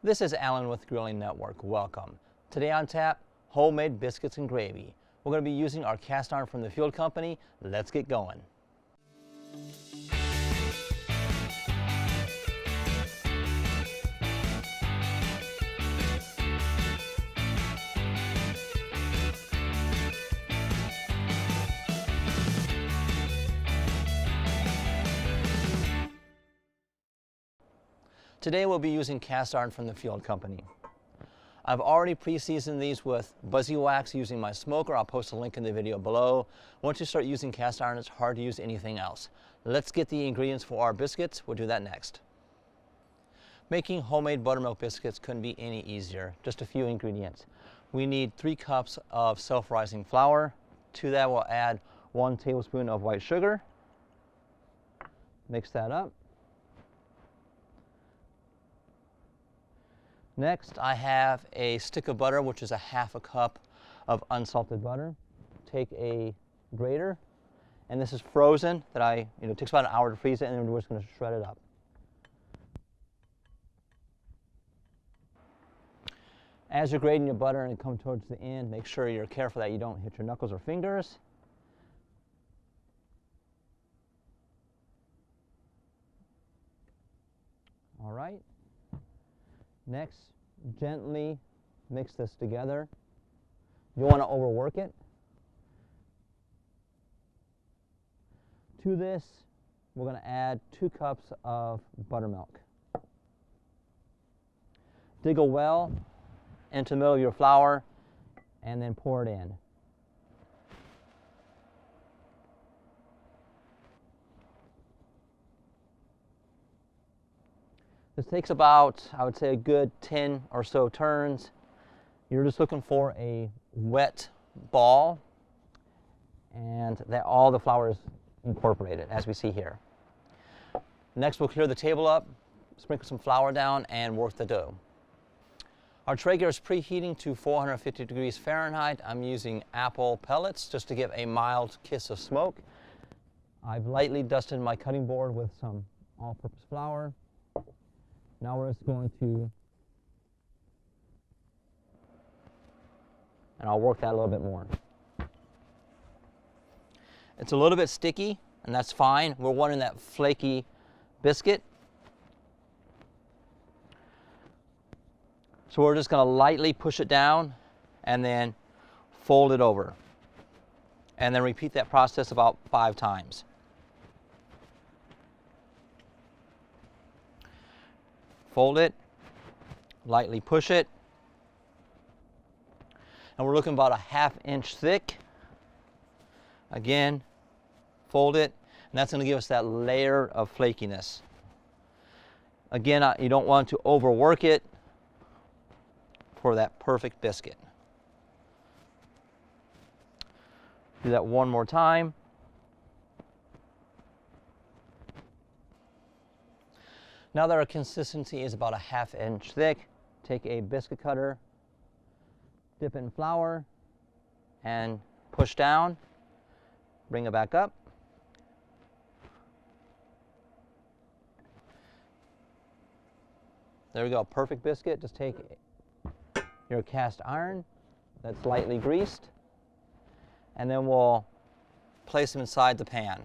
This is Alan with Grilling Network. Welcome. Today on tap, homemade biscuits and gravy. We're going to be using our cast iron from the FieldCompany. Let's get going. Today we'll be using cast iron from the FieldCompany. I've already pre-seasoned these with Buzzy Wax using my smoker. I'll post a link in the video below. Once you start using cast iron, it's hard to use anything else. Let's get the ingredients for our biscuits. We'll do that next. Making homemade buttermilk biscuits couldn't be any easier. Just a few ingredients. We need 3 cups of self-rising flour. To that we'll add 1 tablespoon of white sugar. Mix that up. Next, I have a stick of butter, which is a 1/2 cup of unsalted butter. Take a grater, and this is frozen. It takes about an hour to freeze it, and then we're just going to shred it up. As you're grating your butter and come towards the end, make sure you're careful that you don't hit your knuckles or fingers. All right. Next, gently mix this together. You don't want to overwork it. To this, we're going to add 2 cups of buttermilk. Dig a well into the middle of your flour and then pour it in. This takes about, I would say, a good 10 or so turns. You're just looking for a wet ball and that all the flour is incorporated, as we see here. Next, we'll clear the table up, sprinkle some flour down, and work the dough. Our Traeger is preheating to 450 degrees Fahrenheit. I'm using apple pellets just to give a mild kiss of smoke. I've lightly dusted my cutting board with some all-purpose flour. Now we're just going to, and I'll work that a little bit more. It's a little bit sticky, and that's fine. We're wanting that flaky biscuit. So we're just going to lightly push it down and then fold it over. And then repeat that process about 5 times. Fold it, lightly push it, and we're looking about a 1/2 inch thick. Again, fold it, and that's going to give us that layer of flakiness. Again, you don't want to overwork it for that perfect biscuit. Do that one more time. Now that our consistency is about a 1/2 inch thick, take a biscuit cutter, dip it in flour, and push down. Bring it back up. There we go, perfect biscuit. Just take your cast iron that's lightly greased, and then we'll place them inside the pan,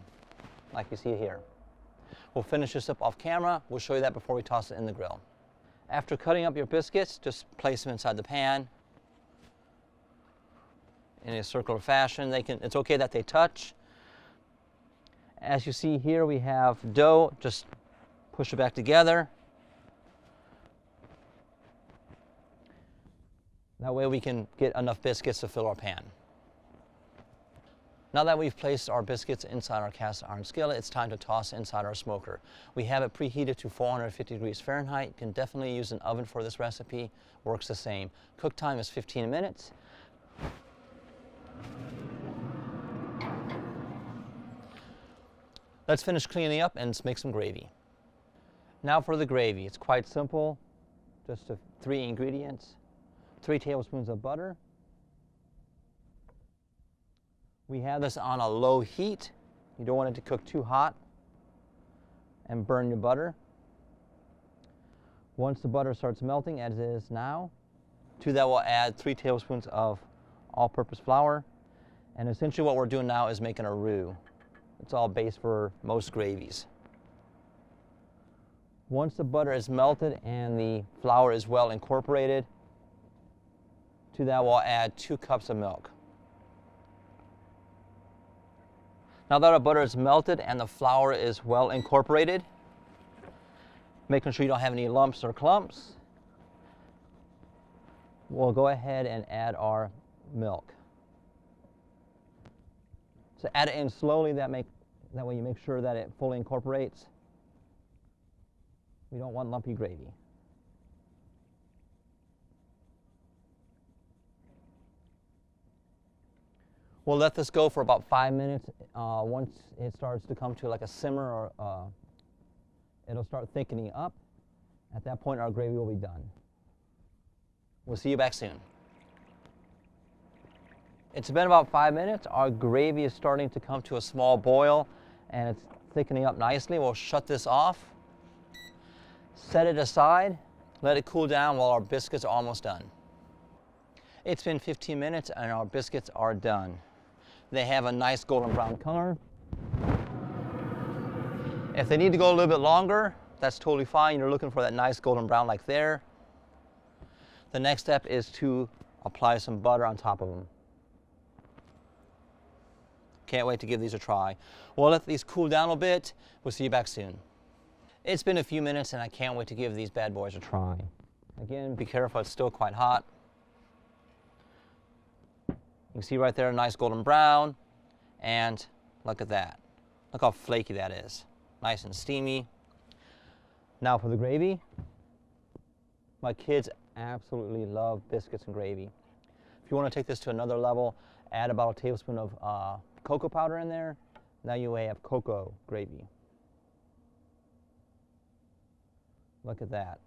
like you see here. We'll finish this up off camera. We'll show you that before we toss it in the grill. After cutting up your biscuits, just place them inside the pan in a circular fashion. It's okay that they touch. As you see here, we have dough. Just push it back together. That way we can get enough biscuits to fill our pan. Now that we've placed our biscuits inside our cast iron skillet, it's time to toss inside our smoker. We have it preheated to 450 degrees Fahrenheit. You can definitely use an oven for this recipe. Works the same. Cook time is 15 minutes. Let's finish cleaning up and make some gravy. Now for the gravy. It's quite simple. Just 3 ingredients. 3 tablespoons of butter. We have this on a low heat. You don't want it to cook too hot and burn your butter. Once the butter starts melting, as it is now, to that we'll add 3 tablespoons of all-purpose flour. And essentially what we're doing now is making a roux. It's all base for most gravies. Once the butter is melted and the flour is well incorporated, to that we'll add 2 cups of milk. Now that our butter is melted and the flour is well incorporated, making sure you don't have any lumps or clumps, we'll go ahead and add our milk. So add it in slowly, that way you make sure that it fully incorporates. We don't want lumpy gravy. We'll let this go for about 5 minutes. Once it starts to come to like a simmer, or it'll start thickening up. At that point, our gravy will be done. We'll see you back soon. It's been about 5 minutes. Our gravy is starting to come to a small boil, and it's thickening up nicely. We'll shut this off, set it aside, let it cool down while our biscuits are almost done. It's been 15 minutes, and our biscuits are done. They have a nice golden brown color. If they need to go a little bit longer, that's totally fine. You're looking for that nice golden brown like there. The next step is to apply some butter on top of them. Can't wait to give these a try. We'll let these cool down a bit. We'll see you back soon. It's been a few minutes and I can't wait to give these bad boys a try. Again, be careful, it's still quite hot. You can see right there a nice golden brown, and look at that. Look how flaky that is. Nice and steamy. Now for the gravy. My kids absolutely love biscuits and gravy. If you want to take this to another level, add about a tablespoon of cocoa powder in there. Now you have cocoa gravy. Look at that.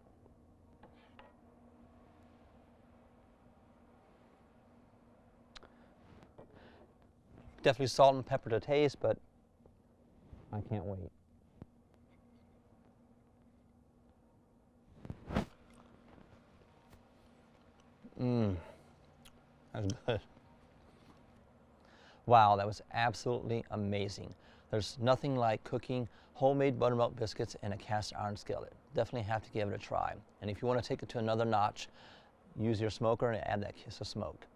Definitely salt and pepper to taste, but I can't wait. That's good. Wow, that was absolutely amazing. There's nothing like cooking homemade buttermilk biscuits in a cast iron skillet. Definitely have to give it a try. And if you want to take it to another notch, use your smoker and add that kiss of smoke.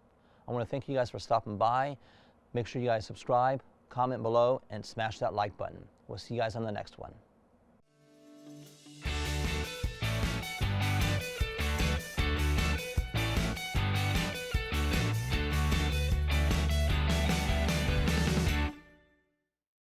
I want to thank you guys for stopping by. Make sure you guys subscribe, comment below, and smash that like button. We'll see you guys on the next one.